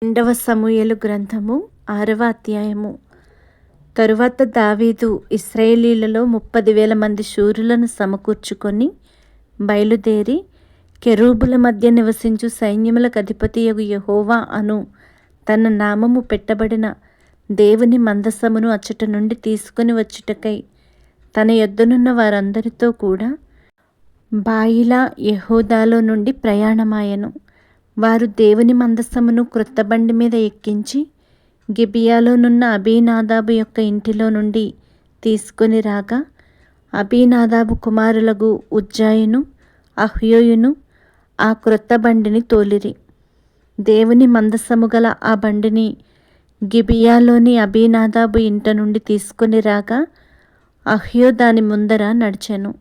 రెండవ సమూయేలు గ్రంథము 6వ అధ్యాయము. తరువాత దావీదు ఇశ్రాయేలీయులలో 30,000 మంది శూరులను సమకూర్చుకొని బయలుదేరి కెరూబుల మధ్య నివసించు సైన్యములకు అధిపతియగు యెహోవా అను తన నామము పెట్టబడిన దేవుని మందసమును అచ్చట నుండి తీసుకొని వచ్చుటకై తన యొద్దనున్న వారందరితో కూడా బాయిలా యెహూదాలో నుండి ప్రయాణమాయెను. వారు దేవుని మందసమును క్రొత్త బండి మీద ఎక్కించి గిబియాలోనున్న అబీనాదాబు యొక్క ఇంటిలో నుండి తీసుకొని రాగా, అబీనాదాబు కుమారులగు ఉజ్జాయును అహ్యోయును ఆ క్రొత్త బండిని తోలిరి. దేవుని మందసము గల ఆ బండిని గిబియాలోని అబీనాదాబు ఇంట నుండి తీసుకొని రాగా, అహ్యో దాని ముందర నడిచెను.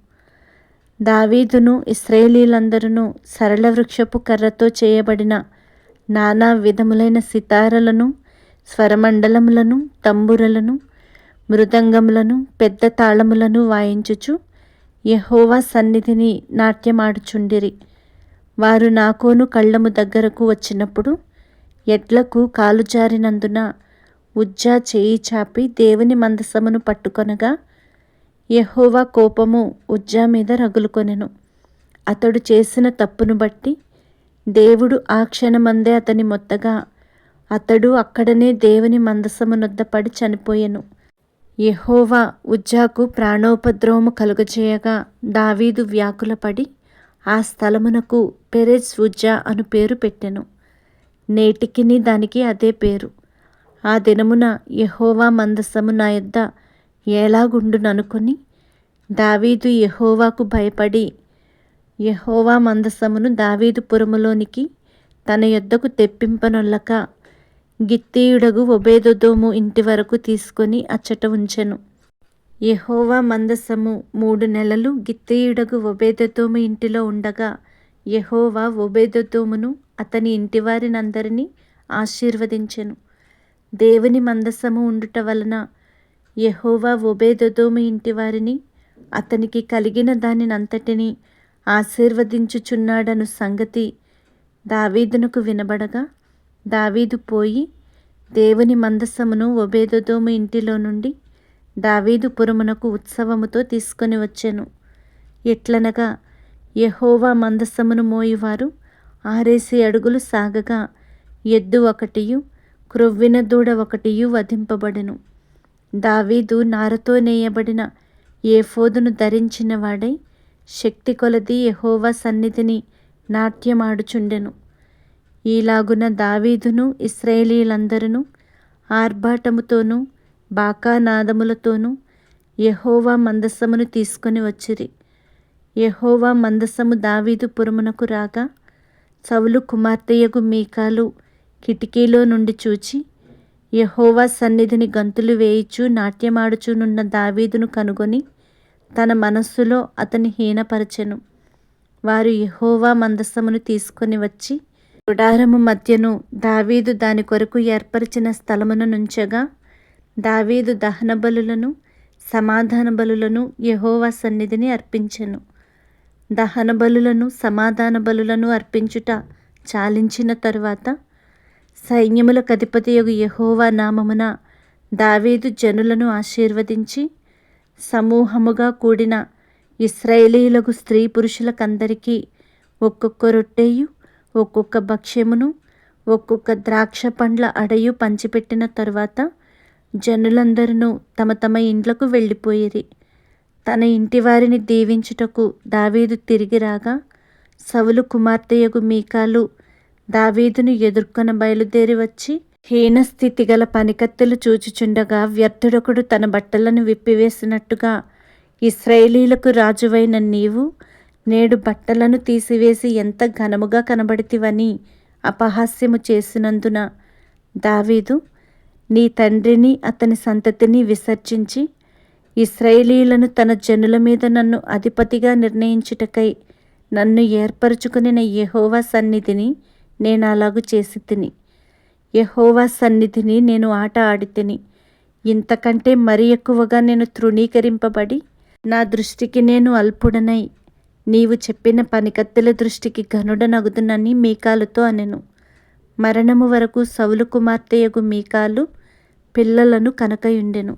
దావీదును ఇశ్రాయేలీయులందరూ సరళ వృక్షపు కర్రతో చేయబడిన నానా విధములైన సితారలను, స్వరమండలములను, తంబురలను, మృదంగములను, పెద్ద తాళములను వాయించుచు యెహోవా సన్నిధిని నాట్యమాడుచుండిరి. వారు నాకోను కళ్ళము దగ్గరకు వచ్చినప్పుడు ఎడ్లకు కాలు జారినందున ఉజ్జా చేయి చాపి దేవుని మందసమును పట్టుకొనగా, యెహోవా కోపము ఉజ్జా మీద రగులుకొనెను. అతడు చేసిన తప్పును బట్టి దేవుడు ఆ క్షణమందే అతని మొత్తగా అతడు అక్కడనే దేవుని మందసమునొద్ద పడి చనిపోయెను. యెహోవా ఉజ్జాకు ప్రాణోపద్రవము కలుగజేయగా దావీదు వ్యాకులపడి ఆ స్థలమునకు పెరెజ్ ఉజ్జా అను పేరు పెట్టెను. నేటికిని దానికి అదే పేరు. ఆ దినమున యెహోవా మందసము నా యొద్ద ఎలాగుండుననుకొని దావీదు యెహోవాకు భయపడి యెహోవా మందసమును దావీదు పురములోనికి తన యొద్దకు తెప్పింపనొల్లక గిత్తీయుడగు ఒబేదెదోము ఇంటి వరకు తీసుకొని అచ్చట ఉంచెను. యెహోవా మందసము 3 నెలలు గిత్తీయుడగు ఒబేదెదోము ఇంటిలో ఉండగా యెహోవా ఒబేదెదోమును అతని ఇంటివారినందరినీ ఆశీర్వదించెను. దేవుని మందసము ఉండుట వలన యెహోవా ఒబేదెదోము ఇంటివారిని అతనికి కలిగిన దానినంతటినీ ఆశీర్వదించుచున్నాడను సంగతి దావీదునకు వినబడగా, దావీదు పోయి దేవుని మందసమును ఒబేదెదోము ఇంటిలో నుండి దావీదు పురమునకు ఉత్సవముతో తీసుకొని వచ్చెను. ఎట్లనగా యెహోవా మందసమును మోయువారు 6 అడుగులు సాగగా ఎద్దు ఒకటియు క్రొవ్విన దూడ ఒకటియు వధింపబడెను. దావీదు నారతో నేయబడిన ఏఫోదును ధరించిన వాడై శక్తి కొలది యెహోవా సన్నిధిని నాట్యమాడుచుండెను. ఈలాగున దావీదును ఇశ్రాయేలీయులందరూ ఆర్భాటముతోనూ బాకానాదములతోనూ యెహోవా మందసమును తీసుకొని వచ్చిరి. యెహోవా మందసము దావీదు పురమునకు రాగా, సౌలు కుమార్తెయగు మీకాలు కిటికీలో నుండి చూచి యెహోవా సన్నిధిని గంతులు వేయిచు నాట్యమాడుచునున్న దావీదును కనుగొని తన మనస్సులో అతని హీనపరచెను. వారు యెహోవా మందసమును తీసుకొని వచ్చి గుడారము మధ్యను దావీదు దాని కొరకు ఏర్పరిచిన స్థలమున నుంచగా, దావీదు దహన బలులను సమాధాన బలులను యెహోవా సన్నిధిని అర్పించెను. దహన బలులను సమాధాన బలులను అర్పించుట చాలించిన తరువాత సైన్యములకు అధిపతియగు యెహోవా నామమున దావీదు జనులను ఆశీర్వదించి సమూహముగా కూడిన ఇశ్రాయేలీయులకు స్త్రీ పురుషులకందరికీ ఒక్కొక్క రొట్టెయు ఒక్కొక్క భక్ష్యమును ఒక్కొక్క ద్రాక్ష పండ్ల అడయు పంచిపెట్టిన తరువాత జనులందరూ తమ తమ ఇండ్లకు వెళ్ళిపోయిరి. తన ఇంటివారిని దీవించుటకు దావీదు తిరిగి రాగా, సౌలు కుమార్తెయగు మీకాలు దావీదును ఎదుర్కొన బయలుదేరి వచ్చి హీనస్థితి గల పనికత్తెలు చూచుచుండగా, వ్యర్థుడొకడు తన బట్టలను విప్పివేసినట్టుగా ఇశ్రాయేలీయులకు రాజువైన నీవు నేడు బట్టలను తీసివేసి ఎంత ఘనముగా కనబడితివని అపహాస్యము చేసినందున దావీదు నీ తండ్రిని అతని సంతతిని విసర్జించి ఇశ్రాయేలీయులను తన జనుల మీద నన్ను అధిపతిగా నిర్ణయించుటకై నన్ను ఏర్పరచుకునిన యెహోవా సన్నిధిని నేను అలాగు చేసి తిని, యెహోవా సన్నిధిని నేను ఆట ఆడితిని. ఇంతకంటే మరి ఎక్కువగా నేను తృణీకరింపబడి నా దృష్టికి నేను అల్పుడనై నీవు చెప్పిన పనికత్తెల దృష్టికి ఘనుడనగుదునని మీకాలుతో అనెను. మరణము వరకు సౌలు కుమార్తెయగు మీకాలు పిల్లలను కనకయుండెను.